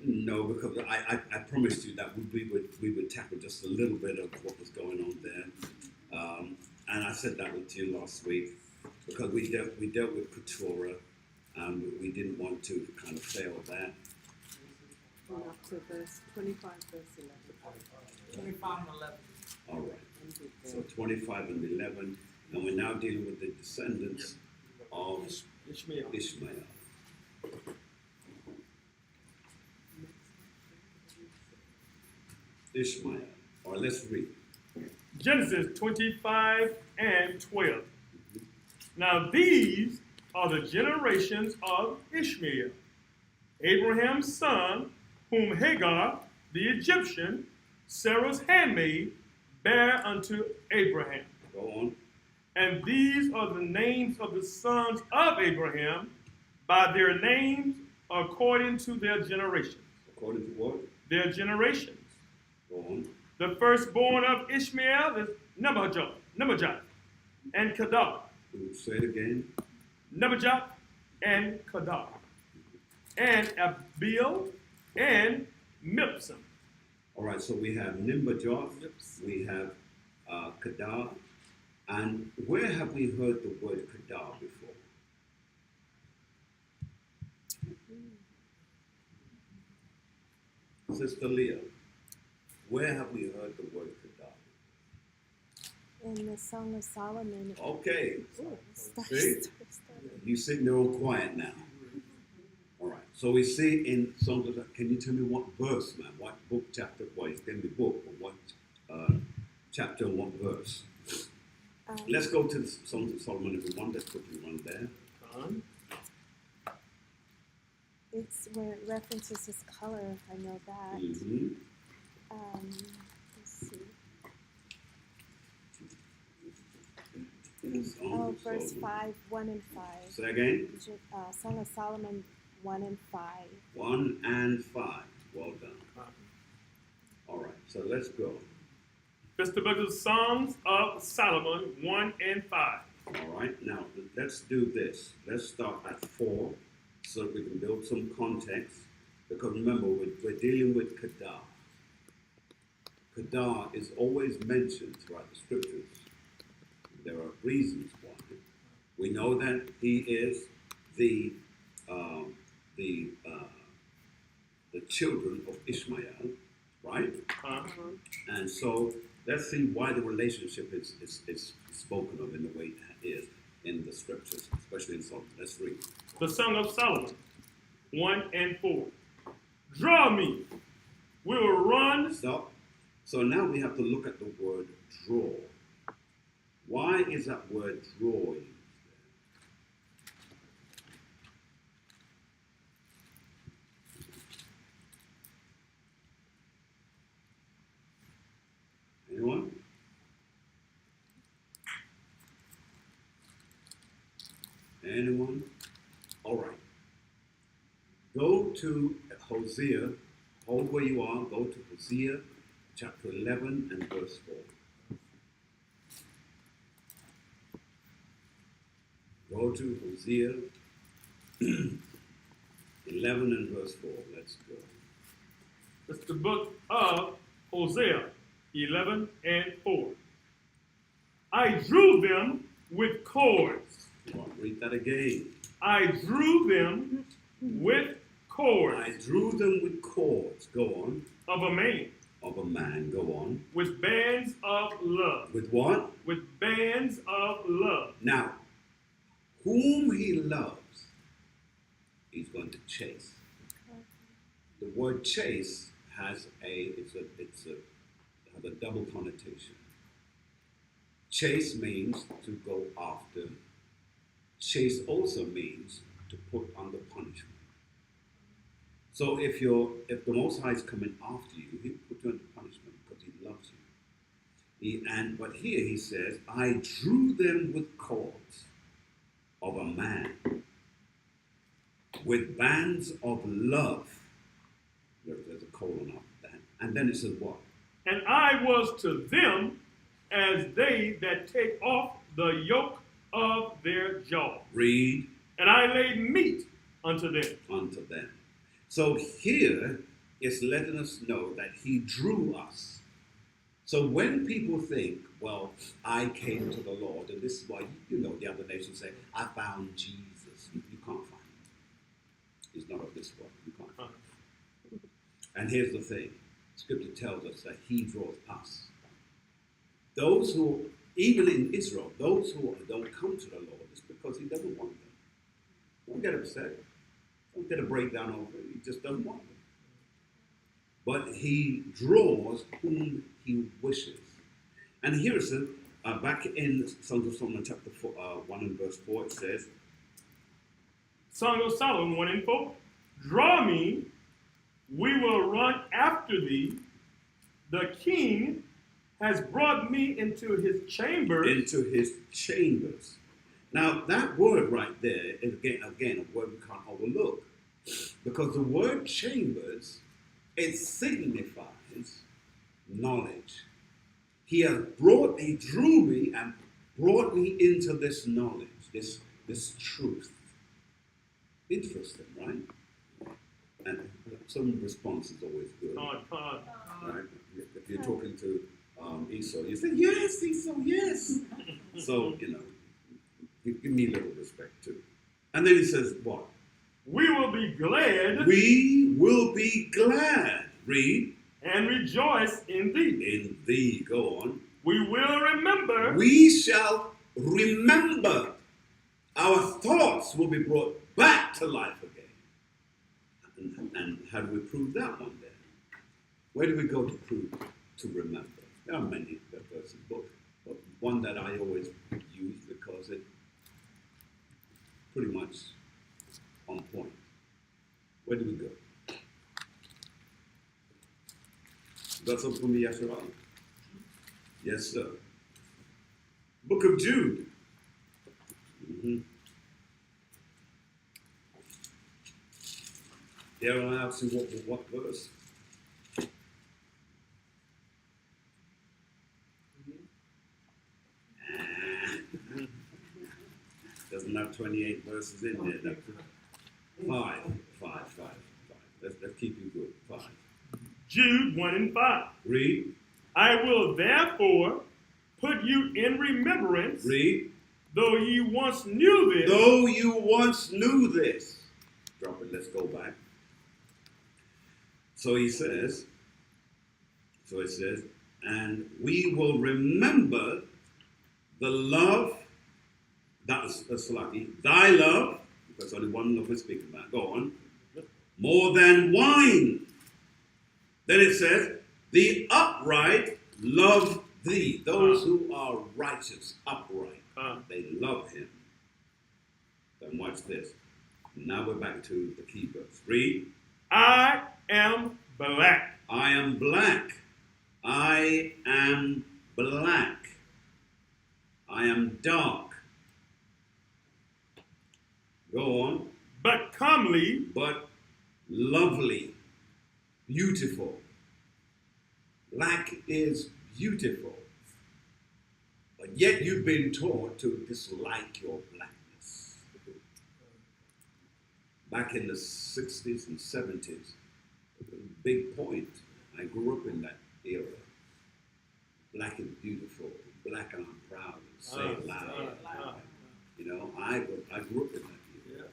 No, because I promised you that we would tackle just a little bit of what was going on there, and I said that with you last week because we dealt with Keturah, and we didn't want to kind of fail that. Up to verse 25, verse 11. 25 and 11. All right. So 25 and 11, and we're now dealing with the descendants of Ishmael. Ishmael. All right, let's read. Genesis 25 and 12. Now these are the generations of Ishmael, Abraham's son, whom Hagar, the Egyptian, Sarah's handmaid, bare unto Abraham. Go on. And these are the names of the sons of Abraham by their names according to their generations. According to what? Their generations. Go on. The firstborn of Ishmael is Nebajoth and Kedar. Say it again. Nebajoth and Kedar. And Abiel and Mipsam. All right, so we have Nimbajoth, we have Kedar, and where have we heard the word Kedar before? Sister Leah, where have we heard the word Kedar? In the Song of Solomon. Okay. Ooh, See? You sitting there all quiet now. All right. So we see in Songs of, can you tell me what verse, man? What book, chapter? Well, it can be book, but what chapter and what verse? Let's go to the Songs of Solomon, everyone. Let's quickly run there. It's where it references his color. I know that. Mm-hmm. Let's see. Oh, verse 5, 1 and 5. Say again. Song of Solomon 1 and 5. 1 and 5. Well done. All right, so let's go. That's the book of Songs of Solomon 1 and 5. All right, now let's do this. Let's start at 4 so that we can build some context. Because remember, we're dealing with Kedar. Kedar is always mentioned throughout the scriptures. There are reasons why. We know that he is the children of Ishmael, right? And so let's see why the relationship is spoken of in the way it is in the scriptures, especially in Psalms. Let's read. The Song of Solomon 1 and 4. Draw me. We will run. Stop. So now we have to look at the word draw. Why is that word draw used there? Anyone? Anyone? All right. Go to Hosea. Hold where you are. Go to Hosea chapter 11 and verse 4. Go to Hosea 11 and verse 4. Let's go. It's the book of Hosea 11 and 4. I drew them with cords. Read that again. I drew them with cords. I drew them with cords. Go on. Of a man. Of a man. Go on. With bands of love. With what? With bands of love. Now, whom he loves, he's going to chase. The word chase has a double connotation. Chase means to go after. Chase also means to put under punishment. So if the Most High is coming after you, he'll put you under punishment because he loves you. But here he says, I drew them with cords of a man, with bands of love. There's a colon after that. And then it says what? And I was to them as they that take off the yoke of their jaw. Read. And I laid meat unto them. Unto them. So here is letting us know that he drew us. So when people think, well, I came to the Lord, and this is why, the other nations say, I found Jesus. You can't find him. He's not of this world. You can't find him. And here's the thing. Scripture tells us that he draws us. Those who, even in Israel, those who don't come to the Lord, it's because he doesn't want them. Don't get upset. Don't get a breakdown over it. He just doesn't want them. But he draws whom he wishes. And here it says, back in Songs of Solomon chapter 1 and verse 4, it says, Song of Solomon 1 and 4. Draw me, we will run after thee. The king has brought me into his chambers. Into his chambers. Now, that word right there is, again, a word we can't overlook. Because the word chambers, it signifies knowledge. He drew me and brought me into this knowledge, this truth. Interesting, right? And some response is always good. Right? If you're talking to Esau, you say, yes, Esau, yes. So, give me a little respect too. And then he says, what? We will be glad. We will be glad. Read. And rejoice in thee. In thee. Go on. We will remember. We shall remember. Our thoughts will be brought back to life again. And how do we prove that one then? Where do we go to prove, to remember? There are many verses, but one that I always use because it's pretty much on point. Where do we go? Got something for me, Yasharal? Yes, sir. Book of Jude. Here I have to see what verse. Doesn't have 28 verses in there. That's five. Let's keep you good. 5. Jude 1 and 5. Read. I will therefore put you in remembrance. Read. Though you once knew this. Though you once knew this. Drop it. Let's go back. So it says, and we will remember the love, that's lucky, thy love, because only one love we're speaking about, go on, more than wine. Then it says, the upright love thee. Those who are righteous, upright, they love him. Then watch this. Now we're back to the key verse. Read. I am black. I am black. I am black. I am dark. Go on. But comely. But lovely. Beautiful. Black is beautiful. But yet you've been taught to dislike your blackness. Back in the 60s and 70s, big point. I grew up in that era. Black is beautiful. Black and I'm proud. Say it loud. I grew up in that era.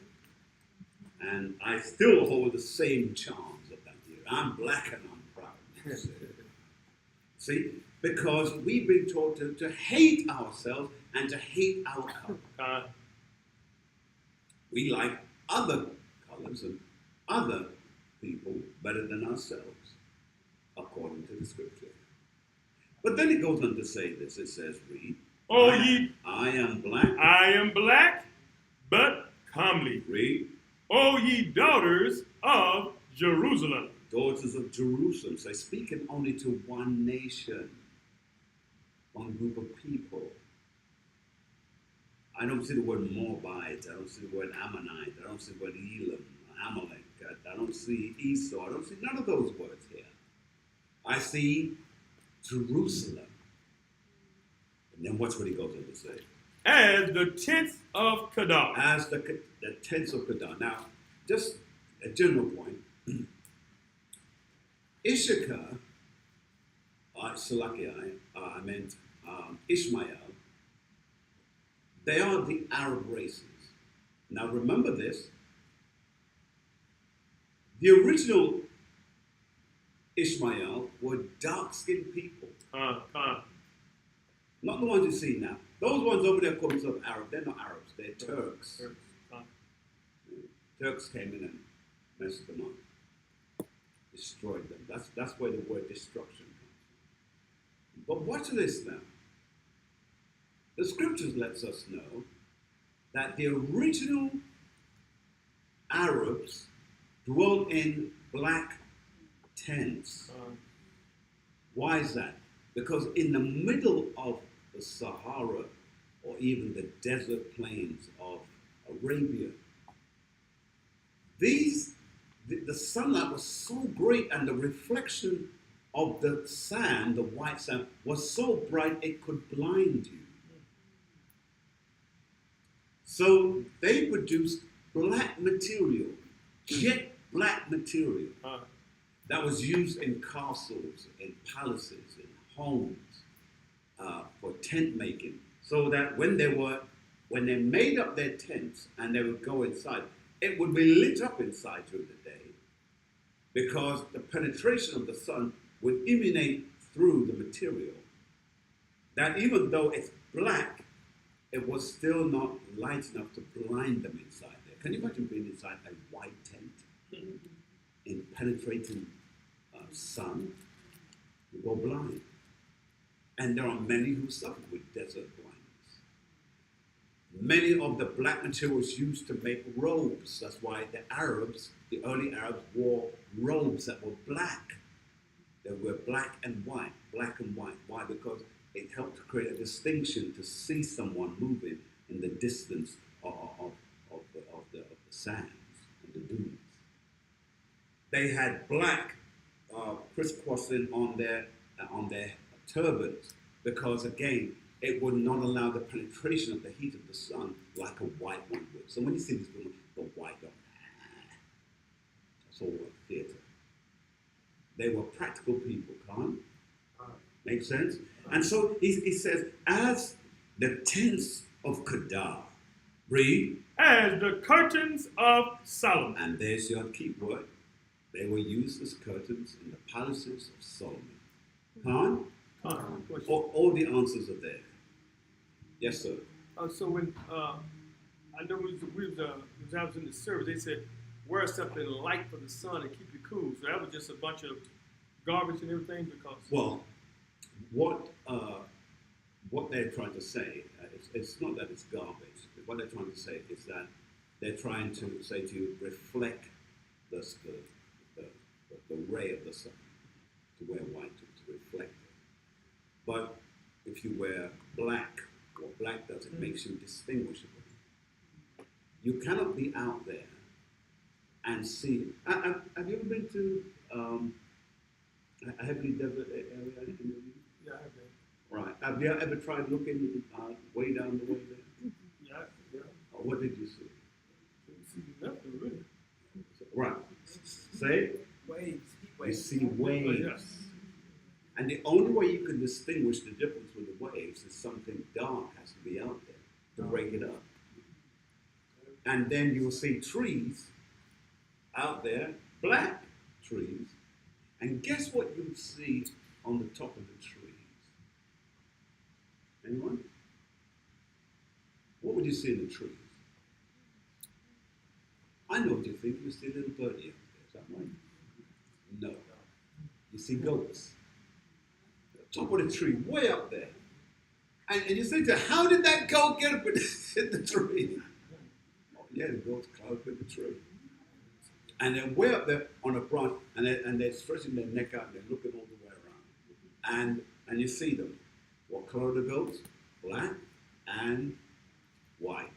And I still hold the same charms of that era. I'm black and I'm proud. See? Because we've been taught to hate ourselves and to hate our color. We like other colors and other people better than ourselves, according to the scripture. But then it goes on to say this. It says, read. I am black. I am black, but comely. Read. O ye daughters of Jerusalem. Daughters of Jerusalem. So speaking only to one nation, one group of people. I don't see the word Moabite. I don't see the word Ammonite. I don't see the word Elam, Amalek. I don't see Esau. I don't see none of those words here. I see Jerusalem. And then watch what he goes on to say. As the tents of Kedar. As the tents of Kedar. Now, just a general point. Issachar, Ishmael, they are the Arab races. Now remember this, the original Ishmael were dark-skinned people. Not the ones you see now. Those ones over there call themselves Arab. They're not Arabs, they're Turks. Turks came in and messed them up, destroyed them. That's where the word destruction comes from. But watch this now. The scriptures lets us know that the original Arabs dwelt in black tents. Why is that? Because in the middle of the Sahara or even the desert plains of Arabia, the sunlight was so great and the reflection of the sand, the white sand, was so bright it could blind you. So they produced black material, jet black material, that was used in castles, in palaces, in homes, for tent making. So that when they made up their tents and they would go inside, it would be lit up inside during the day because the penetration of the sun would emanate through the material. That even though it's black, it was still not light enough to blind them inside there. Can you imagine being inside a white tent in penetrating sun? You go blind. And there are many who suffer with desert blindness. Many of the black materials used to make robes. That's why the Arabs, the early Arabs, wore robes that were black. They were black and white, black and white. Why? Because it helped to create a distinction to see someone moving in the distance of the sands and the dunes. They had black crisscrossing on their turbans because, again, it would not allow the penetration of the heat of the sun like a white one would. So when you see this woman, the white, that's all theater. They were practical people, can't? Make sense? And so he says, as the tents of Kedar, read. As the curtains of Solomon. And there's your key word. They were used as curtains in the palaces of Solomon. Can't? All the answers are there. Yes, sir. So when I know when I was in the service, they said wear something light for the sun and keep you cool. So that was just a bunch of garbage and everything because. Well, what they're trying to say, it's not that it's garbage. What they're trying to say is that they're trying to say to you, reflect the ray of the sun, to wear white to reflect it. But if you wear black, what black does, it makes you distinguishable. You cannot be out there and see. Have you ever been to a heavily desert area in the region? Yeah, I have been. Right. Have you ever tried looking way down the way there? Yeah. Or what did you see? Didn't see nothing really. Right. Say? Waves. You see waves. Oh, yeah. And the only way you can distinguish the difference with the waves is something dark has to be out there to break it up. And then you'll see trees out there, black trees, and guess what you'll see on the top of the trees? Anyone? What would you see in the trees? I know what you think. You see a little birdie up there. Is that right? No. You see goats. Top of the tree, way up there. And you say to how did that goat get up in the tree? Oh, yeah, the goats climb up in the tree. And they're way up there on a branch, and they're stretching their neck out, and they're looking all the way around. And you see them. What color are the goats? Black and white.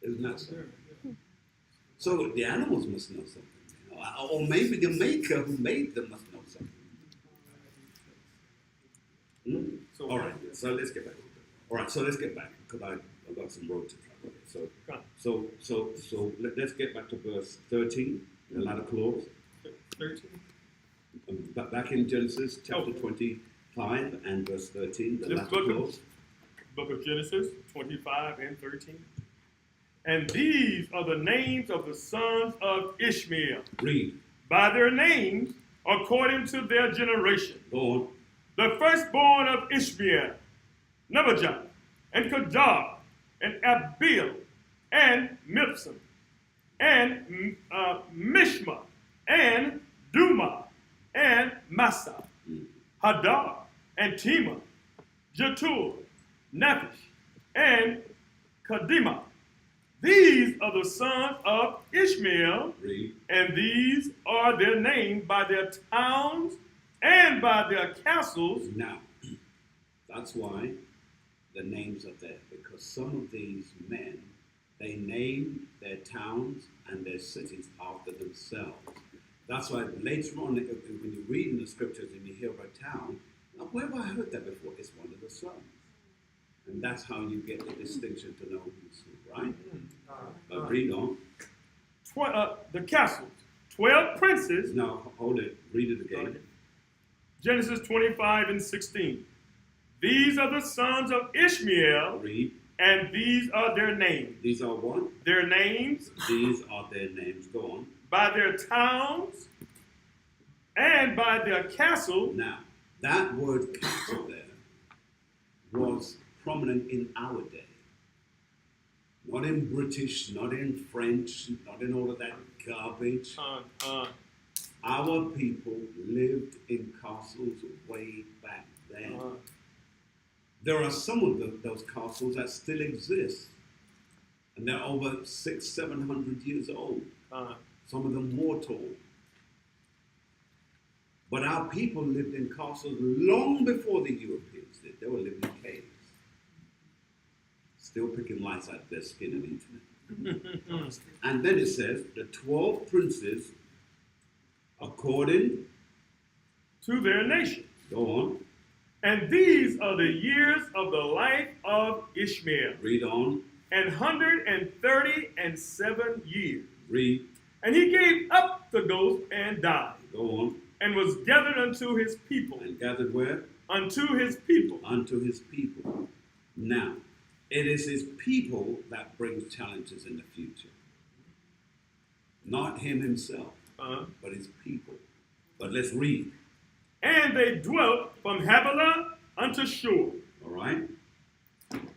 Isn't that so? So the animals must know something. Or maybe the maker who made them must know something. So, all right, so let's get back. All right, so let's get back because I've got some road to travel. So let's get back to verse 13, the latter clause. 13. back in Genesis chapter 25 and verse 13, the Let's latter look at clause. Book of Genesis 25 and 13. And these are the names of the sons of Ishmael, Read. by their names according to their generation. Go on. The firstborn of Ishmael, Nebajoth, and Kedar, and Abiel, and Mibsam, and Mishma, and Duma, and Massa, Hadar, and Tema, Jetur, Naphish, and Kadima. These are the sons of Ishmael, Read. and these are their names by their towns and by their castles. Now, that's why the names are there, because some of these men, they named their towns and their cities after themselves. That's why later on, when you read in the scriptures and you hear of a town, now, where have I heard that before? It's one of the sons. And that's how you get the distinction to know who's who, right? But read on. The castles, 12 princes. Now, hold it. Read it again. Genesis 25 and 16. These are the sons of Ishmael, Read. and these are their names. These are what? Their names These are their names. Go on. by their towns and by their castles. Now, that word castle there was prominent in our day. Not in British, not in French, not in all of that garbage. Our people lived in castles way back then. There are some of those castles that still exist. And they're over 600-700 years old. Some of them more tall. But our people lived in castles long before the Europeans did. They were living in caves. Still picking lights out of their skin and eating it. And then it says, the 12 princes, according to their nations. Go on. And these are the years of the life of Ishmael. Read on. 137 years. Read. And he gave up the ghost and died. Go on. And was gathered unto his people. And gathered where? Unto his people. Unto his people. Now, it is his people that brings challenges in the future. Not him himself, but his people. But let's read. And they dwelt from Havilah unto Shur. All right.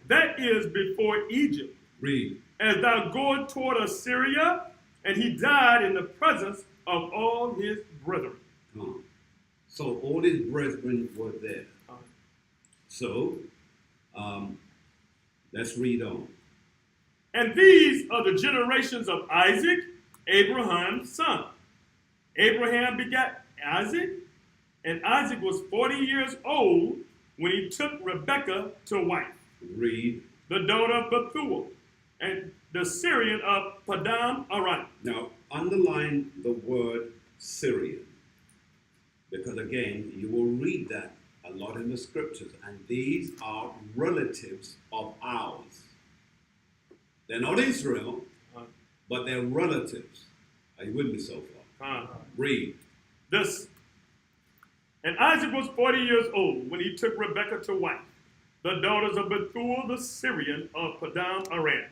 That is before Egypt. Read. As thou goest toward Assyria, and he died in the presence of all his brethren. So all his brethren were there. So, let's read on. And these are the generations of Isaac, Abraham's son. Abraham begat Isaac, and Isaac was 40 years old when he took Rebekah to wife. Read. The daughter of Bethuel, and the Syrian of Padam Aram. Now, underline the word Syrian, because again, you will read that a lot in the scriptures, and these are relatives of ours. They're not Israel, but they're relatives. Are you with me so far? Read. This. And Isaac was 40 years old when he took Rebekah to wife, the daughters of Bethuel the Syrian of Padam Aram,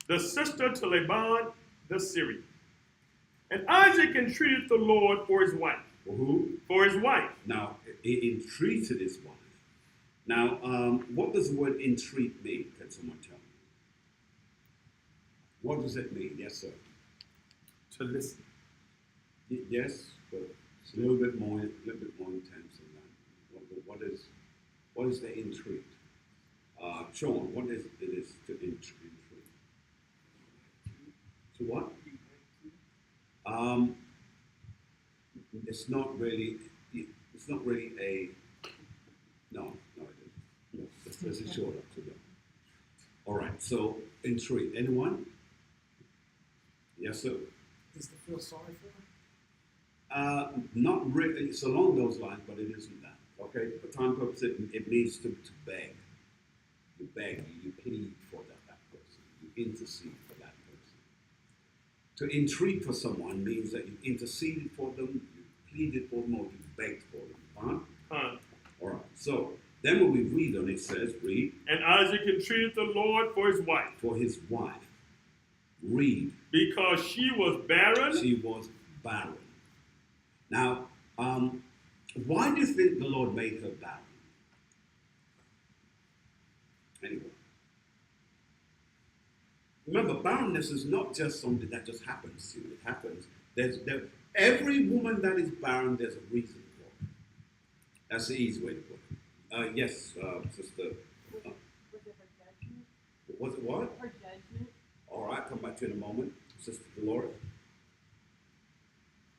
the sister to Laban the Syrian. And Isaac entreated the Lord for his wife. For who? For his wife. Now, he entreated his wife. Now, what does the word entreat mean? Can someone tell me? What does it mean? Yes, sir. To listen. Yes, but it's a little bit more intense than that. What is the entreat? Sean, what is it is to entreat? To what? It's not really a. No, it isn't. No, there's a short up to that. All right, so entreat. Anyone? Yes, sir. Is to feel sorry for Not really. It's along those lines, but it isn't that. Okay, for time purposes, it means to beg. You beg, you plead for that person. You intercede for that person. To entreat for someone means that you interceded for them, you pleaded for him or he begged for him. Fine? Fine. All right. So then when we read on it says, read. And Isaac entreated the Lord for his wife. For his wife. Read. Because she was barren. She was barren. Now, why do you think the Lord made her barren? Anyway. Remember, barrenness is not just something that just happens to you. It happens. Every woman that is barren, there's a reason for it. That's the easy way to put it. Yes, Sister. Was it her judgment? Was it what? Her judgment? All right, come back to you in a moment. Sister Dolores.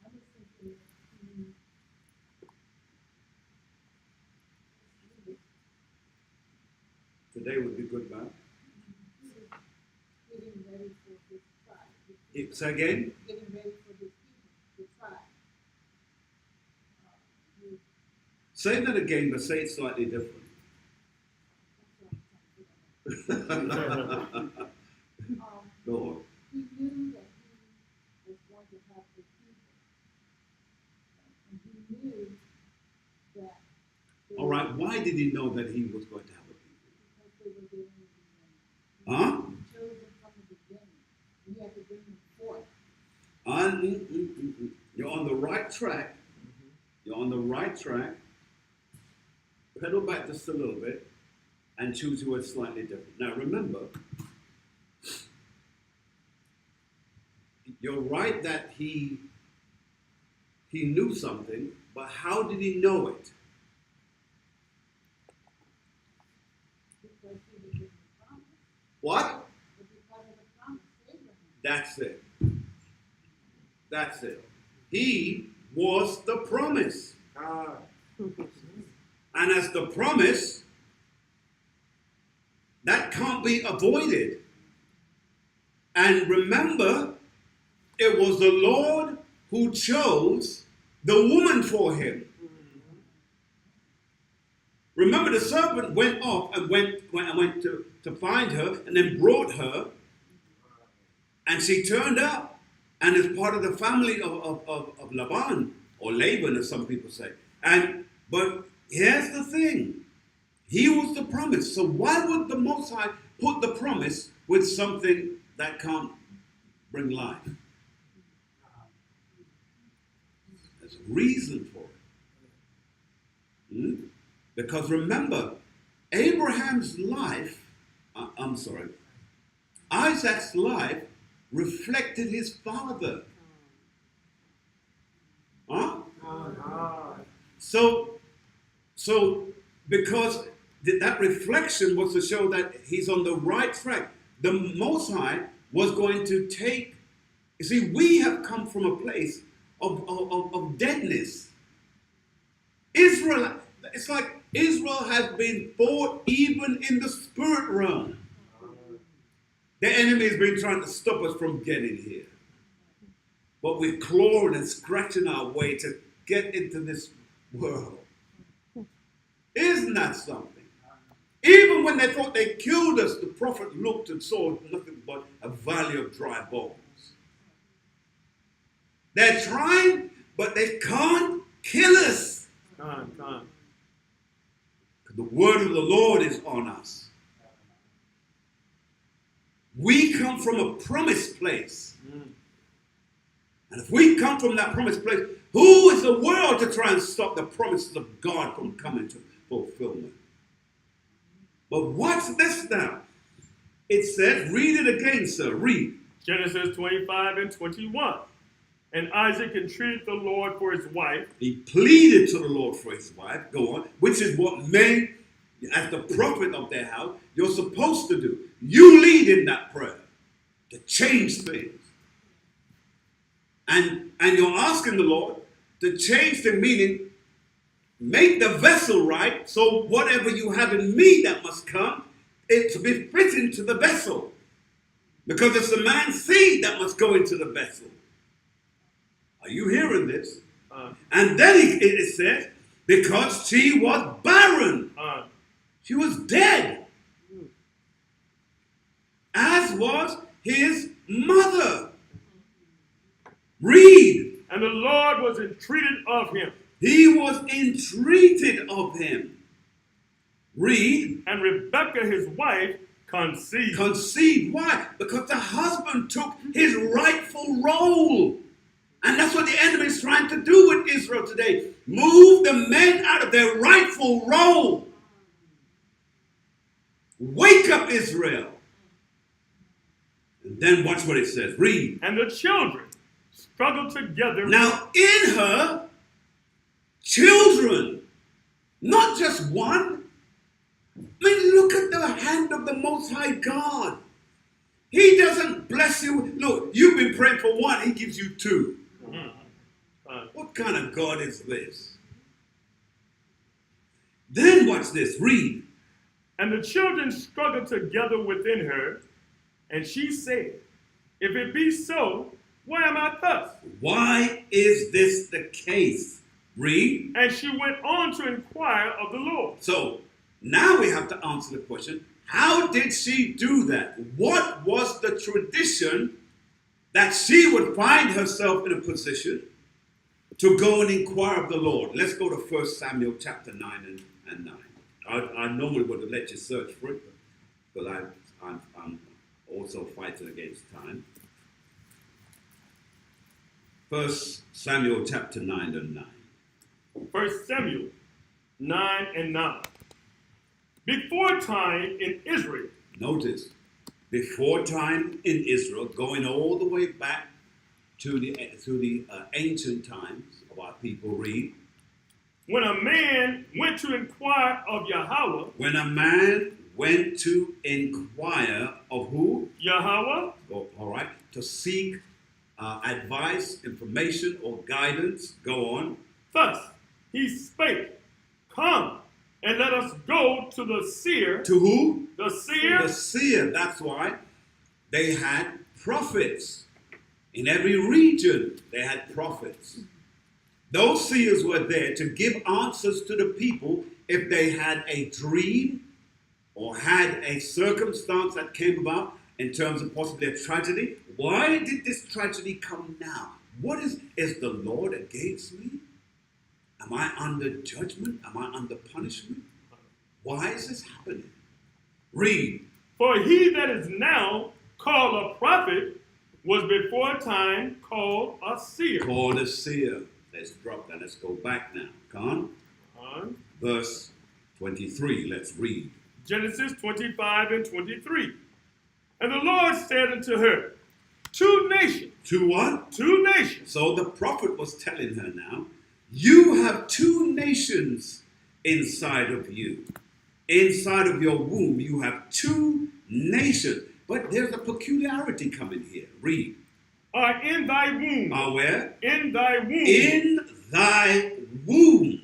I was thinking Today would be good, man. getting ready for this trial. Say again? Getting ready for this people, the trial. Say that again, but say it slightly different. Go on. He knew that he was going to have the people. And he knew that All right, why did he know that he was going to have a people? because they were getting Huh? He chose them from the beginning. He had to bring them forth. You're on the right track. You're on the right track. Pedal back just a little bit and choose your words slightly different. Now remember, you're right that he knew something, but how did he know it? Because he was given the promise. What? But because of the promise, Abraham. That's it. That's it. He was the promise. And as the promise, that can't be avoided. And remember, it was the Lord who chose the woman for him. Remember, the serpent went off and went to find her and then brought her. And she turned up and is part of the family of Laban, or Laban, as some people say. But here's the thing. He was the promise. So why would the Most High put the promise with something that can't bring life? There's a reason for it. Because remember, Abraham's life, Isaac's life reflected his father. Huh? So because that reflection was to show that he's on the right track. The Most High was going to take, you see, we have come from a place of deadness. Israel, it's like Israel has been fought even in the spirit realm. The enemy has been trying to stop us from getting here. But we're clawing and scratching our way to get into this world. Isn't that something? Even when they thought they killed us, the prophet looked and saw nothing but a valley of dry bones. They're trying, but they can't kill us. Can't. The word of the Lord is on us. We come from a promised place. And if we come from that promised place, who is the world to try and stop the promises of God from coming to fulfillment? But watch this now. It says, read it again, sir. Read. Genesis 25 and 21. And Isaac entreated the Lord for his wife. He pleaded to the Lord for his wife. Go on. Which is what men, as the prophet of their house, you're supposed to do. You lead in that prayer to change things. And you're asking the Lord to change the meaning, make the vessel right, so whatever you have in me that must come, it to be fitting to the vessel. Because it's the man's seed that must go into the vessel. Are you hearing this? And then it says, because she was barren. She was dead. As was his mother. Read. And the Lord was entreated of him. He was entreated of him. Read. And Rebekah his wife conceived. Conceived. Why? Because the husband took his rightful role. And that's what the enemy is trying to do with Israel today. Move the men out of their rightful role. Wake up, Israel. And then watch what it says. Read. And the children struggled together. Now in her, children, not just one. I mean, look at the hand of the Most High God. He doesn't bless you. Look, you've been praying for one, he gives you two. What kind of God is this? Then watch this. Read. And the children struggled together within her, and she said, if it be so, why am I thus? Why is this the case? Read. And she went on to inquire of the Lord. So now we have to answer the question, how did she do that? What was the tradition that she would find herself in a position to go and inquire of the Lord? Let's go to 1 Samuel chapter 9 and 9. I normally would have let you search for it, but I'm also fighting against time. 1 Samuel chapter 9 and 9. 1 Samuel 9 and 9. Before time in Israel. Notice, before time in Israel, going all the way back to the ancient times of our people. Read. When a man went to inquire of Yahweh. When a man went to inquire of who? Yahweh. Oh, all right. To seek advice, information, or guidance. Go on. Thus he spake, come and let us go to the seer. To who? The seer. The seer. That's why they had prophets. In every region, they had prophets. Those seers were there to give answers to the people if they had a dream or had a circumstance that came about in terms of possibly a tragedy. Why did this tragedy come now? What is the Lord against me? Am I under judgment? Am I under punishment? Why is this happening? Read. For he that is now called a prophet was before time called a seer. Called a seer. Let's drop that. Let's go back now. Come on. Verse 23. Let's read. Genesis 25 and 23. And the Lord said unto her, two nations. Two what? Two nations. So the prophet was telling her now, you have two nations inside of you. Inside of your womb, you have two nations. But there's a peculiarity coming here. Read. Are in thy womb. Are where? In thy womb. In thy womb.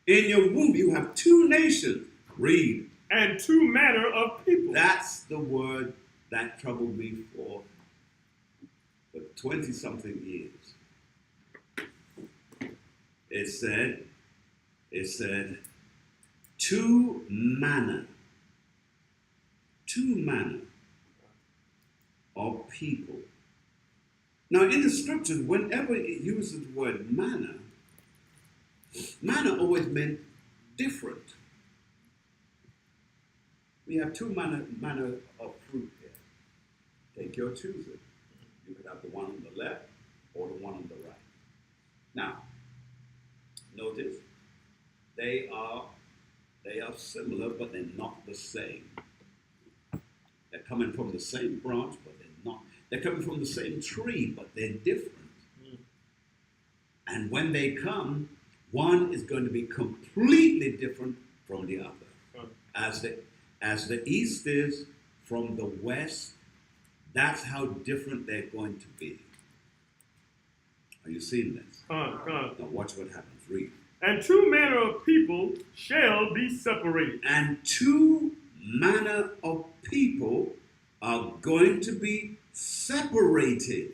In your womb, you have two nations. Read. And two manner of people. That's the word that troubled me for 20-something years. It said, two manner of people. Now, in the scriptures, whenever it uses the word manner, manner always meant different. We have two manner of fruit here. Take your choosing. You could have the one on the left or the one on the right. Now, notice they are similar, but they're not the same. They're coming from the same branch, but they're not. They're coming from the same tree, but they're different. And when they come, one is going to be completely different from the other. As the east is from the west, that's how different they're going to be. Are you seeing this? Now watch what happens. Read. And two manner of people shall be separated. And two manner of people are going to be separated.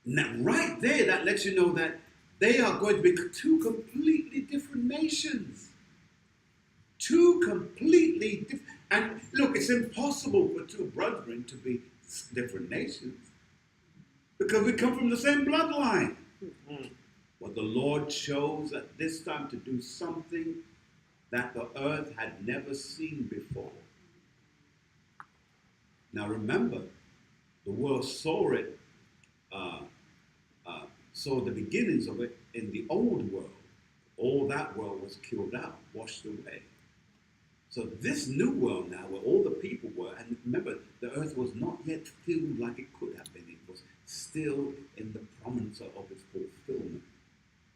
Now, right there, that lets you know that they are going to be two completely different nations. Two completely different. And look, it's impossible for two brethren to be different nations. because we come from the same bloodline. Mm. But the Lord chose at this time to do something that the earth had never seen before. Now remember, the world saw it, saw the beginnings of it in the old world. All that world was killed out, washed away. So this new world now, where all the people were, and remember, the earth was not yet filled like it could have been. It was still in the prominence of its fulfillment.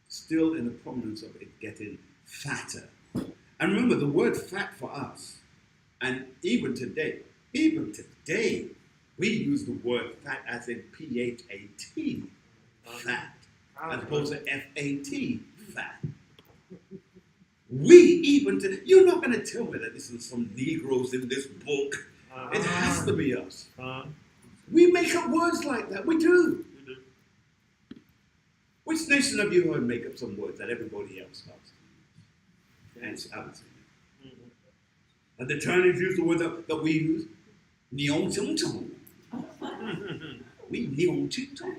Still in the prominence of it getting fatter. And remember, the word fat for us, and even today, we use the word fat as in P-H-A-T, fat, as opposed to F-A-T, fat. We even today, you're not going to tell me that this is some Negroes in this book. It has to be us. We make up words like that. We do. Which nation have you heard make up some words that everybody else does? And I haven't seen it. And the Chinese use the word that we use, Niong Chung Chung. We Niong Chung Chung.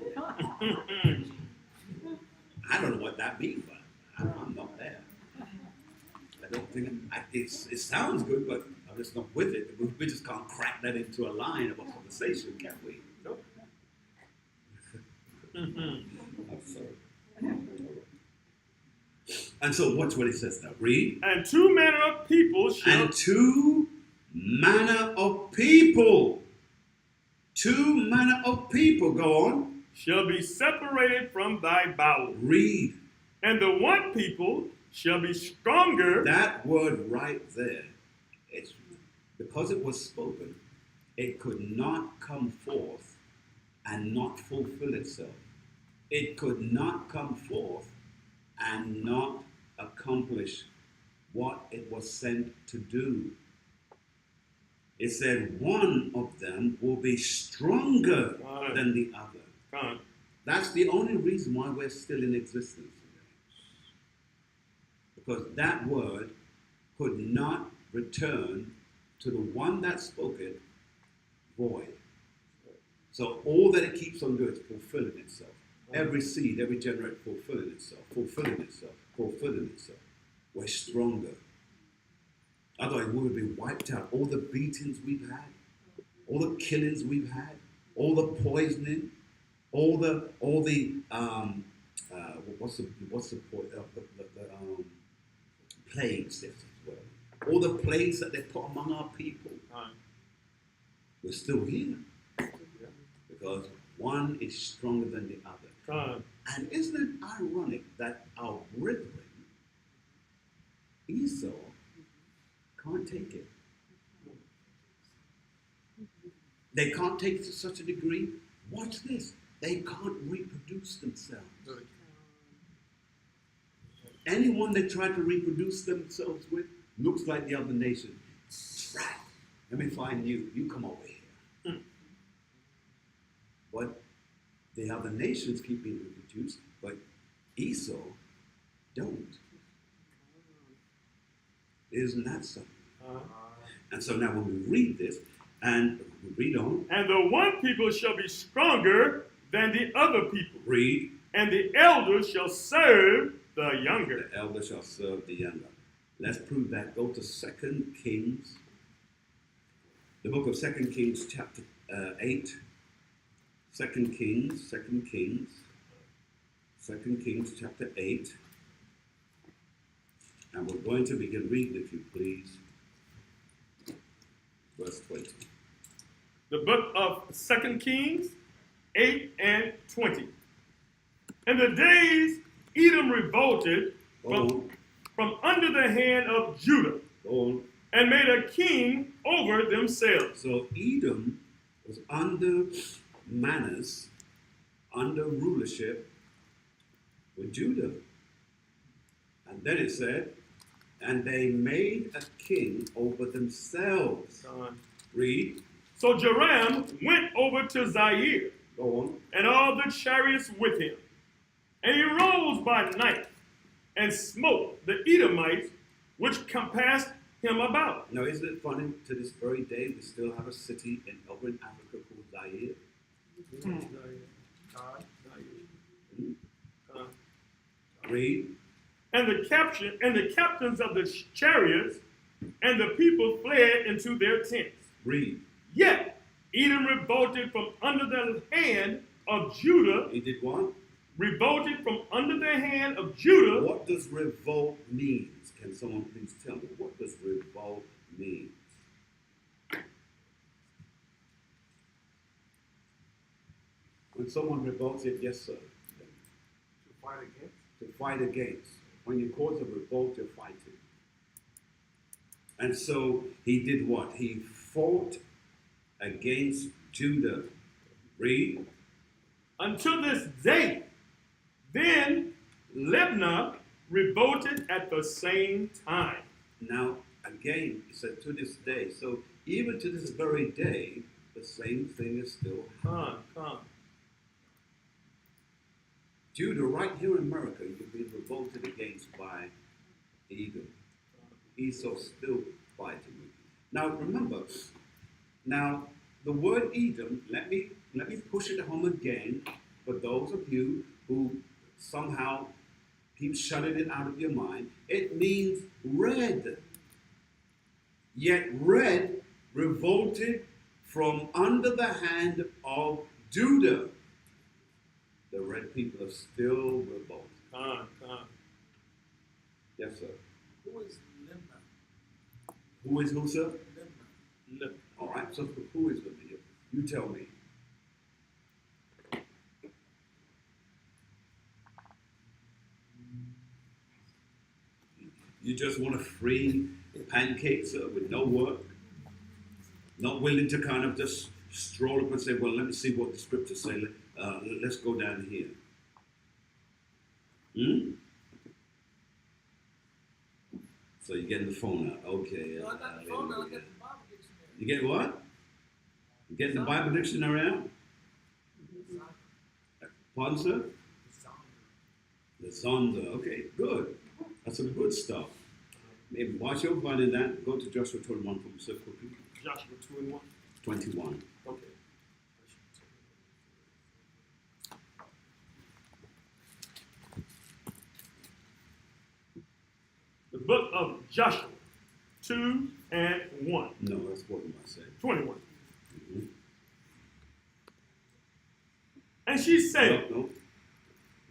I don't know what that means, but I'm not there. I don't think it sounds good, but I'm just not with it. We just can't crack that into a line of a conversation, can we? Nope. I'm sorry. And so watch what it says now. Read. And two manner of people shall... And two manner of people. Two manner of people. Go on. Shall be separated from thy bowels. Read. And the one people shall be stronger. That word right there, it's because it was spoken, it could not come forth and not fulfill itself. It could not come forth and not accomplish what it was sent to do. It said one of them will be stronger than the other. That's the only reason why we're still in existence today. Because that word could not return to the one that spoke it void. So all that it keeps on doing is fulfilling itself. Every seed, every generation fulfilling itself, fulfilling itself, fulfilling itself. We're stronger. Otherwise we would be wiped out. All the beatings we've had, all the killings we've had, all the poisoning, all the plagues, all the plagues that they put among our people. We're still here because one is stronger than the other. And isn't it ironic that our brethren, Esau, can't take it? They can't take it to such a degree. Watch this. They can't reproduce themselves. Anyone they try to reproduce themselves with looks like the other nation. Right. Let me find you. You come over here. But the other nations keep being reproduced, but Esau don't. Isn't that something? And so now when we read this, and we read on. And the one people shall be stronger than the other people. Read. And the elder shall serve the younger. The elder shall serve the younger. Let's prove that. Go to 2 Kings. The book of 2 Kings chapter 8. 2 Kings chapter 8. And we're going to begin reading, if you please. Verse 20. The book of 2 Kings 8 and 20. In the days Edom revolted from under the hand of Judah and made a king over themselves. So Edom was under manners, under rulership with Judah. And then it said, and they made a king over themselves. Read. So Joram went over to Zaire, Go on. and all the chariots with him. And he rose by night and smote the Edomites which compassed him about. Now, isn't it funny, to this very day, we still have a city over in Africa called Zaire? Read. And the captains of the chariots and the people fled into their tents. Read. Yet Edom revolted from under the hand of Judah. He did what? Revolted from under the hand of Judah. What does revolt mean? Can someone please tell me? What does revolt mean? When someone revolts it, yes, sir. To fight against. To fight against. When you cause a revolt, you're fighting. And so he did what? He fought against Judah. Read. Until this day, then Libnah revolted at the same time. Now, again, he said to this day. So even to this very day, the same thing is still happening. Come. Judah, right here in America, you've been revolted against by Edom. Esau's still fighting with you. Now, remember, the word Edom, let me push it home again for those of you who somehow keep shutting it out of your mind. It means red. Yet red revolted from under the hand of Judah. The red people are still revolted. Come. Yes, sir. Who is Limna? Who is who, sir? Limna. All right, so who is the leader? You tell me. You just want a free pancake, sir, with no work? Not willing to kind of just stroll up and say, well, let me see what the scriptures say. Let's go down here. So you're getting the phone out. Okay. No, I got the phone now. I got the Bible dictionary. You get what? You getting the Bible dictionary out? Pardon, sir? The Zonda. Okay, good. That's some good stuff. Maybe while you're finding that, go to Joshua 21 from sir quickly. Joshua 21. 21. Okay. The book of Joshua 2 and 1. No, that's what I said. 21. Mm-hmm. And she said, No.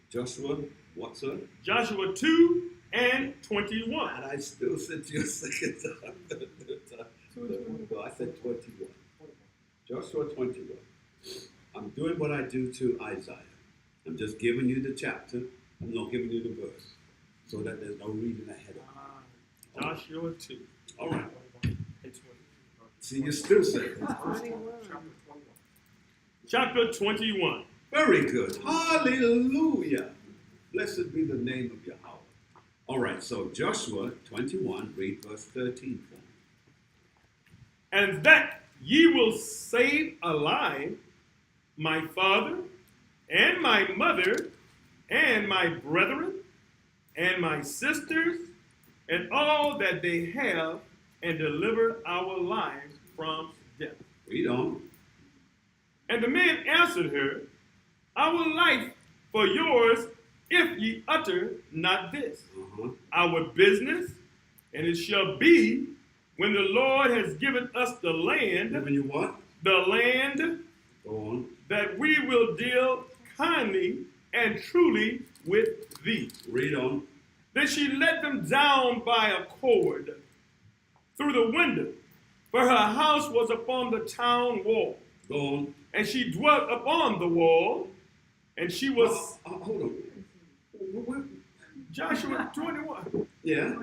Joshua, what, sir? Joshua 2 and 21. And I still said to you a second time. No, I said 21. Joshua 21. I'm doing what I do to Isaiah. I'm just giving you the chapter. I'm not giving you the verse. So that there's no reading ahead of me. Joshua 2. All right. And 20. See, you still say 21. Chapter 21. very good. Hallelujah. Blessed be the name of Yahweh. All right, so Joshua 21, read verse 13 for me. And that ye will save alive my father and my mother and my brethren and my sisters and all that they have, and deliver our lives from death. Read on. And the men answered her, our life for yours, if ye utter not this. Our business, and it shall be when the Lord has given us the land. Giving you what? The land. Go on. That we will deal kindly and truly with thee. Read on. Then she let them down by a cord through the window, for her house was upon the town wall. Go on. And she dwelt upon the wall, and she was... hold on. Joshua 21. Yeah.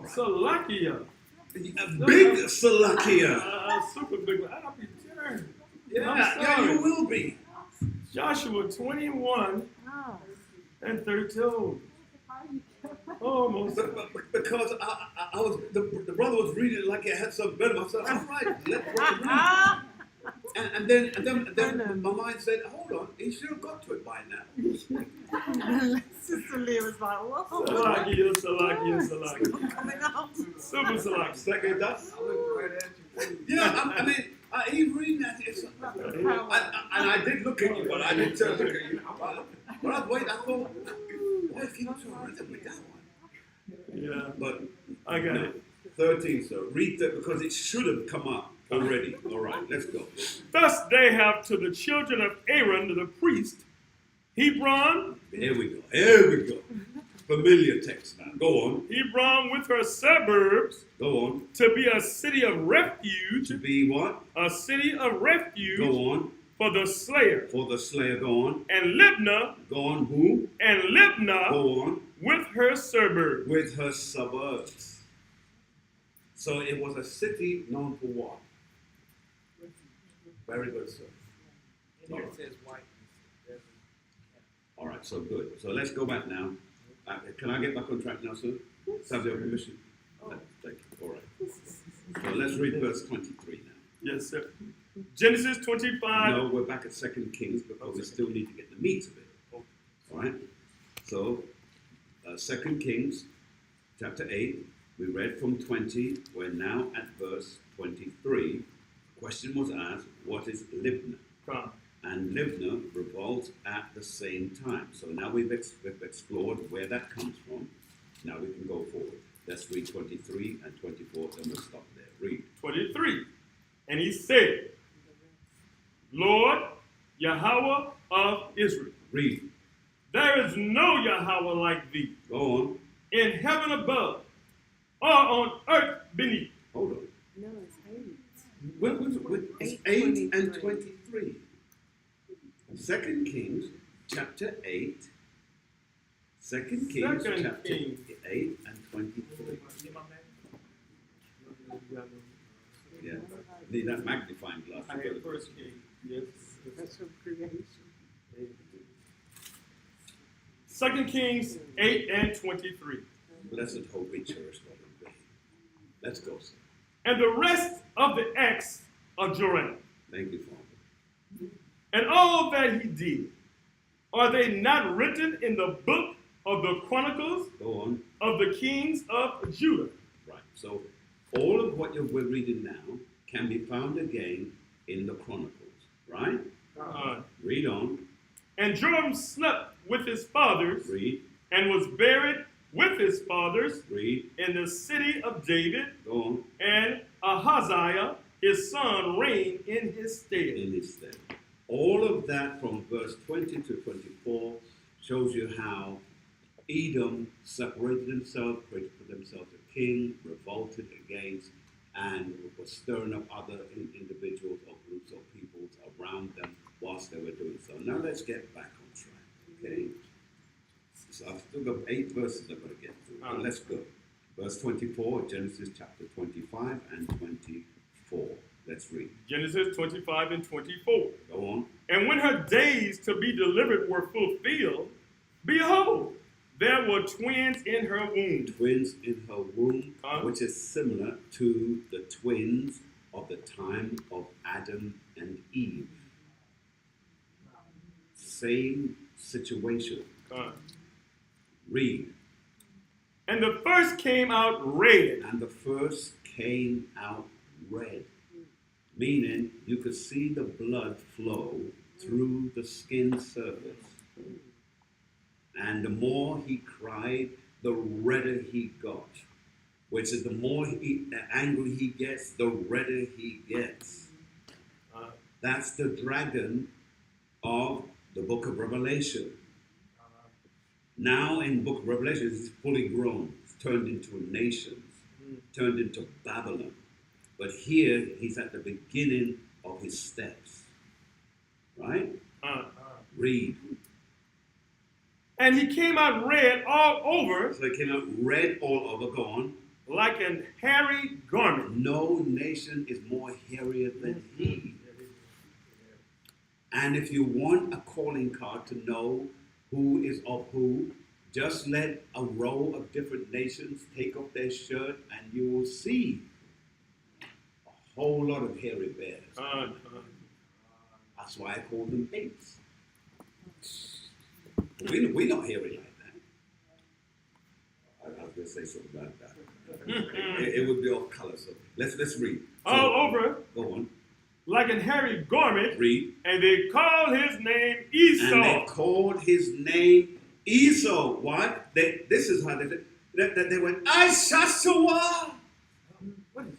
Salakia. A big Salakia. Super big one. I'll be turned. Yeah, you will be. Joshua 21 Oh. and 13. Almost. Because I was the brother was reading it like it had some venom. I said, all right, let's read. And then my mind said, hold on, he should have got to it by now. Sister Leah was like, whoa. Salakia. Coming out. Super Salakia. Second that? I looked right at you. Yeah, I mean, He's reading that. And I did look at you, but I didn't look at you. But I wait. I thought, why is he so rhythm with that one? Yeah. But I got no. it. 13, sir. Read that because it should have come up already. All right, let's go. Thus they have to the children of Aaron, the priest, Hebron. Here we go. Here we go. Familiar text now. Go on. Hebron with her suburbs, Go on. to be a city of refuge. To be what? A city of refuge. Go on. For the slayer. For the slayer. Go on. And Libnah. Go on. Who? And Libnah. Go on. With her suburbs. With her suburbs. So it was a city known for what? Very good, sir. In here it says white. All right, so good. So let's go back now. Can I get back on track now, sir? Subject of permission. Thank you. All right. So let's read verse 23 now. Yes, sir. Genesis 25. No, we're back at 2 Kings because we still need to get the meat of it. All right. So 2 Kings chapter 8. We read from 20. We're now at verse 23. The question was asked, what is Libnah? And Libnah revolts at the same time. So now we've explored where that comes from. Now we can go forward. Let's read 23 and 24, then we'll stop there. Read. 23. And he said, Lord, Yahweh of Israel. Read. There is no Yahweh like thee. Go on. In heaven above, or on earth beneath. Hold on. No, it's 8. It's 8 and 23. 2 Kings chapter 8. 2 Kings chapter 8 and 23. Yeah. Need that magnifying glass. I had first King. Yes. That's from creation. 2 Kings 8 and 23. Blessed hope we cherish what we read. Let's go, sir. And the rest of the acts of Joram, Thank you, Father. and all that he did, are they not written in the book of the Chronicles Go on. of the kings of Judah? Right. So all of what we're reading now can be found again in the Chronicles. Right? Read on. And Joram slept with his fathers, Read. and was buried with his fathers Read. in the city of David, Go on. and Ahaziah, his son, reigned in his stead. In his stead. All of that from verse 20 to 24 shows you how Edom separated himself, created for themselves a king, revolted against, and was stirring up other individuals or groups of peoples around them whilst they were doing so. Now let's get back on track, okay? So I've still got 8 verses I've got to get through, but let's go. Verse 24, Genesis chapter 25 and 24. Let's read. Genesis 25 and 24. Go on. And when her days to be delivered were fulfilled, behold, there were twins in her womb. Twins in her womb, which is similar to the twins of the time of Adam and Eve. Same situation. Read. And the first came out red. And the first came out red. Meaning you could see the blood flow through the skin surface. And the more he cried, the redder he got. Which is the more angry he gets, the redder he gets. That's the dragon of the book of Revelation. Now in the book of Revelation, he's fully grown. He's turned into nations, turned into Babylon. But here, he's at the beginning of his steps. Right? Read. And he came out red all over. So he came out red all over. Go on. Like an hairy garment. No nation is more hairier than he. And if you want a calling card to know who is of who, just let a row of different nations take off their shirt and you will see a whole lot of hairy bears. That's why I call them apes. We're not hairy like that. I was going to say something about that. It would be off color. So let's read. So, all over. Go on. like an hairy garment, Read. and they called his name And Esau. they called his name Esau. Why? This is how they did. They went, Isashua. What is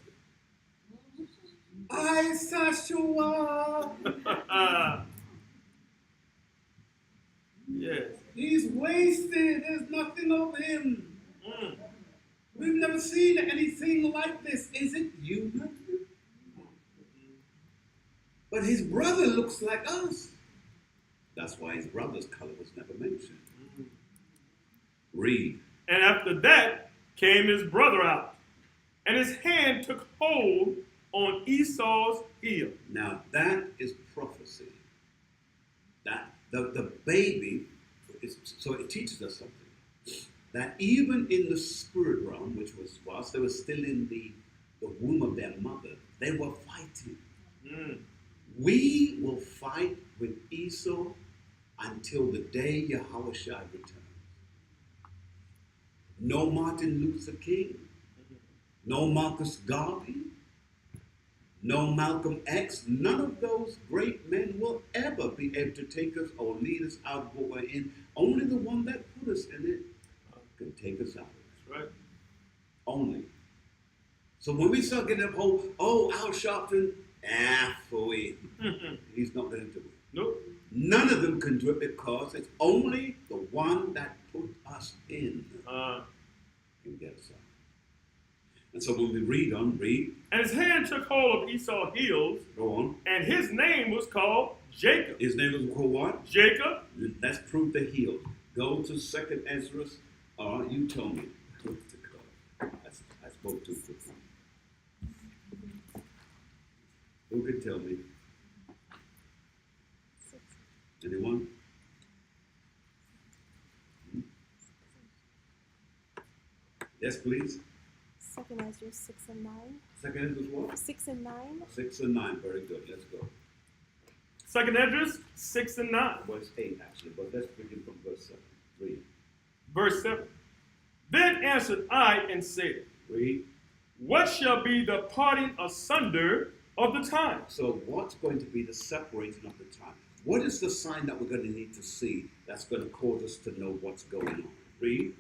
Isashua. it? Yes. He's wasted. There's nothing of him. Mm. We've never seen anything like this. Is it human? But his brother looks like us. That's why his brother's color was never mentioned. Read. And after that came his brother out, and his hand took hold on Esau's heel. Now that is prophecy. That the baby is, so it teaches us something. That even in the spirit realm, which was whilst they were still in the womb of their mother, they were fighting. Mm. We will fight with Esau until the day Yahushua returns. No Martin Luther King, no Marcus Garvey, no Malcolm X, none of those great men will ever be able to take us or lead us out of what we're in. Only the one that put us in it can take us out. That's right. Only. So when we start getting up, Al Sharpton, phooey. He's not going to do it. Nope. None of them can do it because it's only the one that put us in can get us out. And so when we read, And his hand took hold of Esau's heels, go on. and his name was called Jacob. His name was called what? Jacob. Let's prove the heel. Go to 2nd Ezra. You tell me. I spoke too quickly. Who could tell me? Anyone? Yes, please. 2nd Ezra 6 and 9. 2nd Ezra what? 6 and 9. 6 and 9. Very good. Let's go. 2nd Ezra 6 and 9. Verse 8, actually, but let's begin from verse 7. Read. Verse 7. Then answered I and said, Read. what shall be the parting asunder of the time? So what's going to be the separating of the time? What is the sign that we're going to need to see that's going to cause us to know what's going on? Read.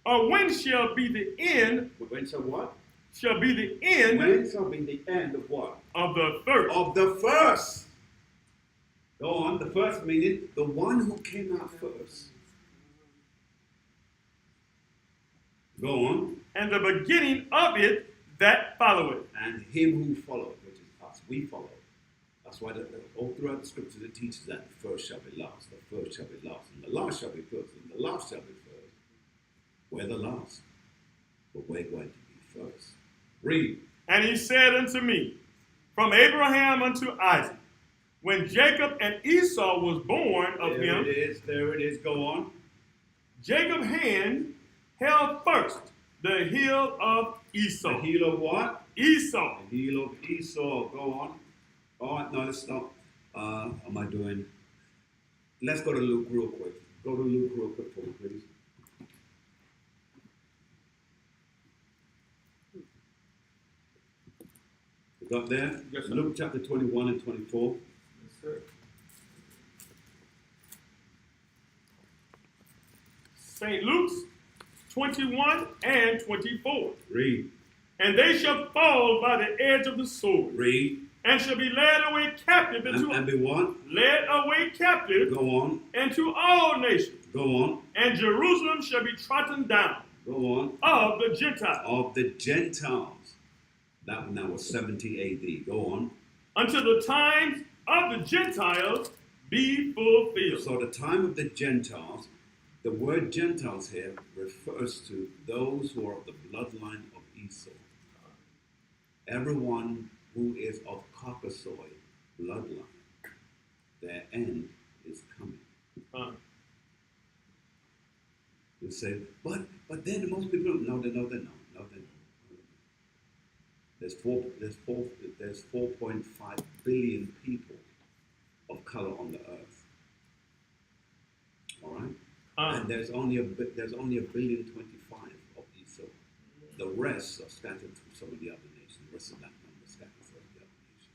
Or when shall be the end? When shall what? Shall be the end When shall be the end of what? of the first. Of the first. Go on. The first meaning the one who came out first. Go on. And the beginning of it that followeth. And him who followed, which is us. We follow. That's why all throughout the scriptures it teaches that the first shall be last, the first shall be last, and the last shall be first, and the last shall be first. We're the last, but we're going to be first. Read. And he said unto me, from Abraham unto Isaac, when Jacob and Esau was born of him, There it is, go on. Jacob's hand held first the heel of Esau. The heel of what? Esau. The heel of Esau, go on. All right, now let's stop. Am I doing? Let's go to Luke real quick. Go to Luke real quick for me, please. You got there? Yes, sir. Luke chapter 21 and 24. Yes, sir. St. Luke's 21 and 24. Read. And they shall fall by the edge of the sword, Read. and shall be led away captive And be what? led away captive Go on. into all nations, Go on. and Jerusalem shall be trodden down Go on. of the Gentiles Of the Gentiles. That one now was 70 AD. Go on. until the times of the Gentiles be fulfilled. So the time of the Gentiles, the word Gentiles here refers to those who are of the bloodline of Esau. Everyone who is of Caucasoid bloodline, their end is coming. You say, but then most people don't. No, they're not. There's 4.5 billion people of color on the earth. All right, and there's only a billion 25 of Esau. The rest are scattered through some of the other nations. The rest of that number is scattered through the other nations.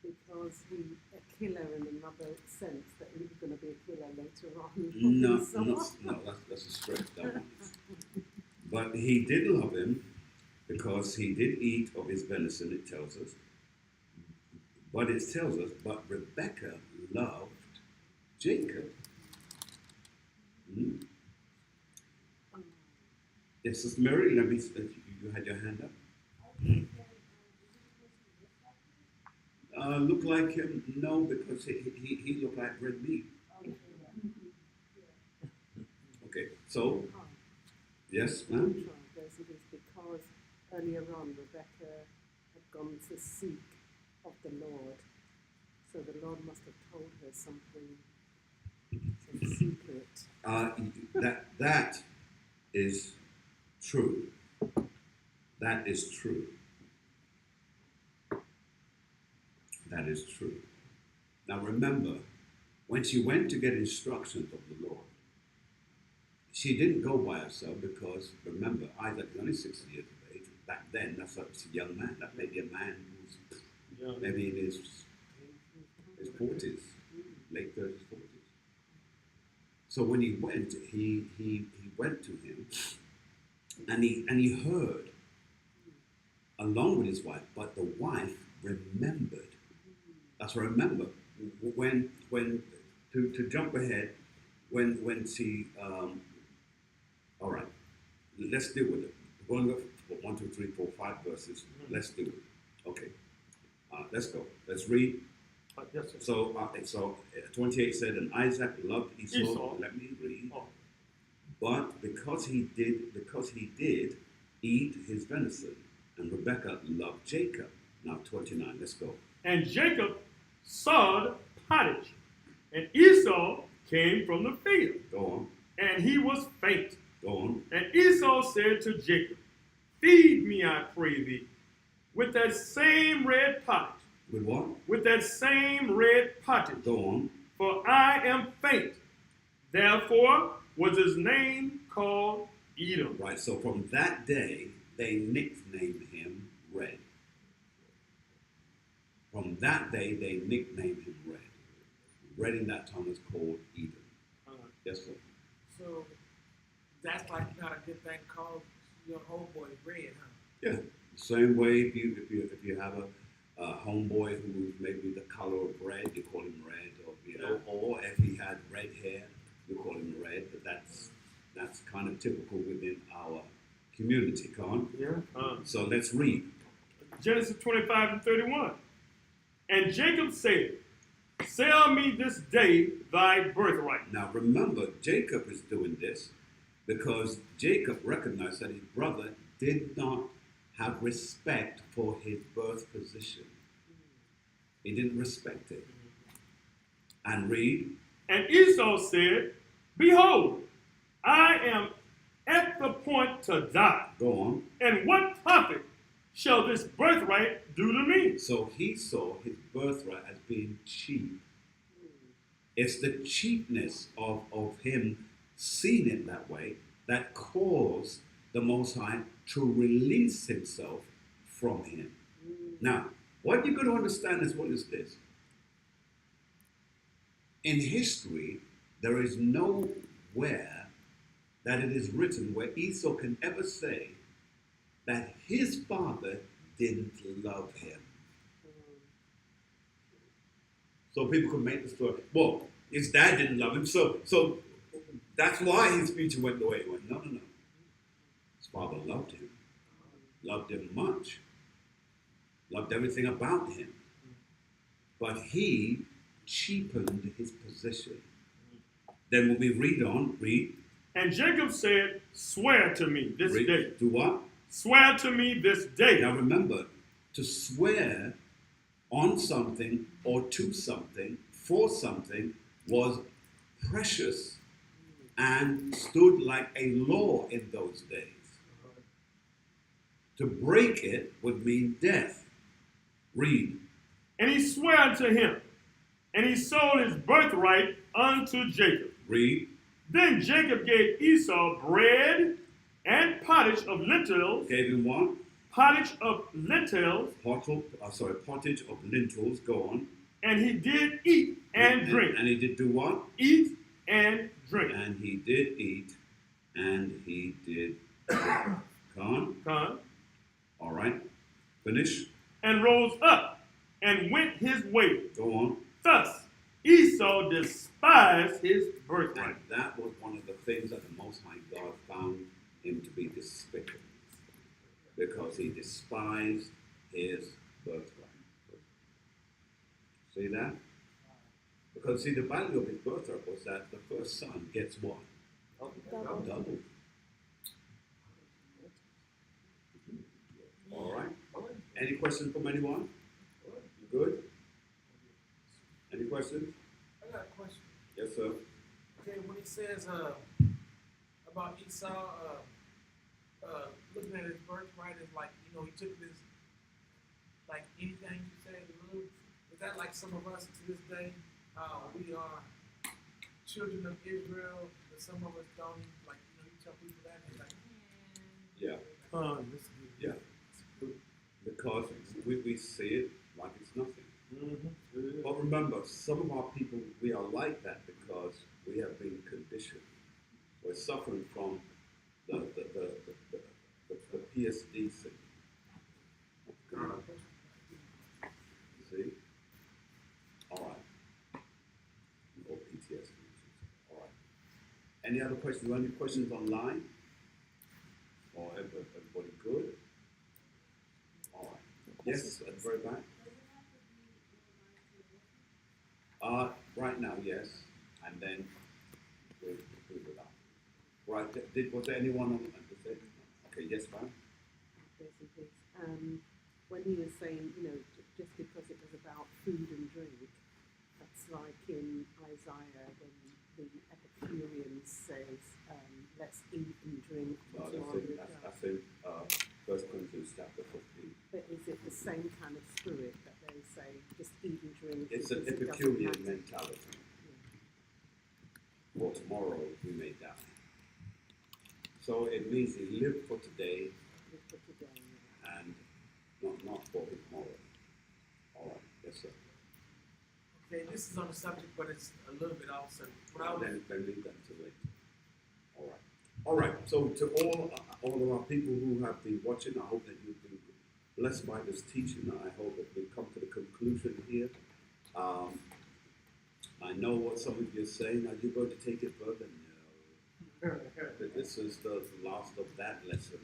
because he's a killer in another sense, that he was going to be a killer later on. No, So- no, that's a stretch. That one. But he did love him because he did eat of his venison, it tells us. But it tells us, but Rebekah loved Jacob. Hmm? Yes, Sister Mary, you had your hand up. Look like him? No, because he looked like red meat. Okay, so, yes, ma'am? It is because earlier on Rebecca had gone to seek of the Lord. So the Lord must have told her something, some secret. That is true. That is true. That is true. Now remember, when she went to get instructions of the Lord, she didn't go by herself because, remember, Isaac was only 60 years of age. Back then, that's a young man. That may be a man who's maybe in his 40s, late 30s, 40s. So when he went, he went to him, and he heard, along with his wife, but the wife remembered. That's what I remember. When to jump ahead, when she, all right, let's deal with it. We're going to go for 1, 2, 3, 4, 5 verses. Let's do it. Okay, let's go. Let's read. Yes, sir. So 28 said, and Isaac loved Esau. Let me read. Oh. But because he did eat his venison, and Rebekah loved Jacob. Now 29. Let's go. And Jacob sowed pottage, and Esau came from the field, Go on. and he was faint. Go on. And Esau said to Jacob, feed me, I pray thee, with that same red pottage. With what? With that same red pottage. Go on. For I am faint. Therefore was his name called Edom. Right. So from that day, they nicknamed him Red. From that day, they nicknamed him Red. Red in that time is called Edom. Yes, sir. So that's like not a good thing called your homeboy red, huh? Yeah. Same way if you have a homeboy who's maybe the color of red, you call him Red, or if he had red hair, you call him Red. But that's kind of typical within our community, Con. Yeah. So let's read. Genesis 25 and 31. And Jacob said, sell me this day thy birthright. Now remember, Jacob is doing this because Jacob recognized that his brother did not have respect for his birth position. He didn't respect it. And read. And Esau said, behold, I am at the point to die. Go on. And what profit shall this birthright do to me? So he saw his birthright as being cheap. It's the cheapness of him seeing it that way that caused the Most High to release himself from him. Now, what you've got to understand is what is this? In history, there is nowhere that it is written where Esau can ever say that his father didn't love him. So people could make the story, well, his dad didn't love him, so that's why his future went the way it went. No. His father loved him much, loved everything about him. But he cheapened his position. Then when we read. And Jacob said, swear to me this day. Do what? Swear to me this day. Now remember, to swear on something or to something, for something, was precious and stood like a law in those days. To break it would mean death. Read. And he swore unto him, and he sold his birthright unto Jacob. Read. Then Jacob gave Esau bread and pottage of lentils, Gave him what? pottage of lentils, pottage of lentils. Go on. and he did eat and drink. And he did do what? Eat and drink. And he did eat, and he did drink. Go on. Con. All right. Finish. And rose up and went his way. Go on. Thus Esau despised his And birthright. that was one of the things that the Most High God found him to be despicable, because he despised his birthright. See that? Because see, the value of his birthright was that the first son gets what? Double. All right. Any questions from anyone? You good? Any questions? I got a question. Yes, sir. Okay, when he says about Esau looking at his birthright is like, you know, he took this, like anything you say, is that like some of us to this day? We are children of Israel, but some of us don't even, like, you know, you tell people that, and they're like, Yeah. this is Yeah. Because we see it like it's nothing. Mm-hmm. But remember, some of our people, we are like that because we have been conditioned. We're suffering from the PSD thing. See? All right. Or PTSD. All right. Any other questions? Any questions online? Or everybody good? All right. Yes, at the very back. Right now, yes, and then we'll do it up. Right, was there anyone on the thing? Okay, yes, ma'am. Yes, it is. When he was saying, you know, just because it was about food and drink, that's like in Isaiah when the Epicurean says, let's eat and drink. No, that's in 1 Corinthians chapter 15. But is it the same kind of spirit that they say, just eat and drink? It's an because it doesn't Epicurean matter? mentality. For tomorrow we may die. So it means he lived for today Live for today, yeah. and not for tomorrow. All right, yes, sir. okay, this is on the subject, but it's a little bit off. So when I was, Then leave that to later. All right. All right. So to all of our people who have been watching, I hope that you've been blessed by this teaching. I hope that we come to the conclusion here. I know what some of you are saying. Are you going to take it further? No. This is the last of that lesson.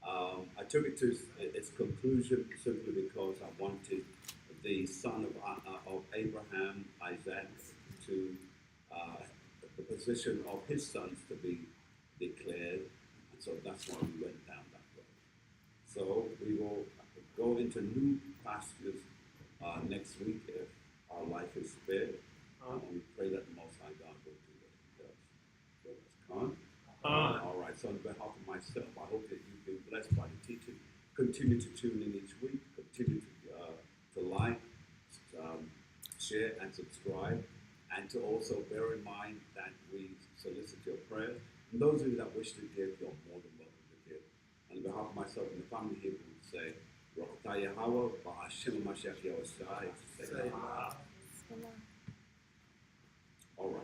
I took it to its conclusion simply because I wanted the son of Abraham, Isaac, to the position of his sons to be declared, and so that's why we went down that road. So we will go into new pastures next week if our life is spared. We pray that the Most High God will do what He does. So that's Khan. All right. So on behalf of myself, I hope that you've been blessed by the teaching. Continue to tune in each week. Continue to like, share, and subscribe, and to also bear in mind that we solicit your prayers. And those of you that wish to give, you're more than welcome to give. On behalf of myself and the family here, we would say, Rakata Yahweh, Ba'ashim Mashiach Yahushai. All right.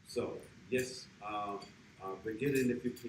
So, yes, beginning, if you please.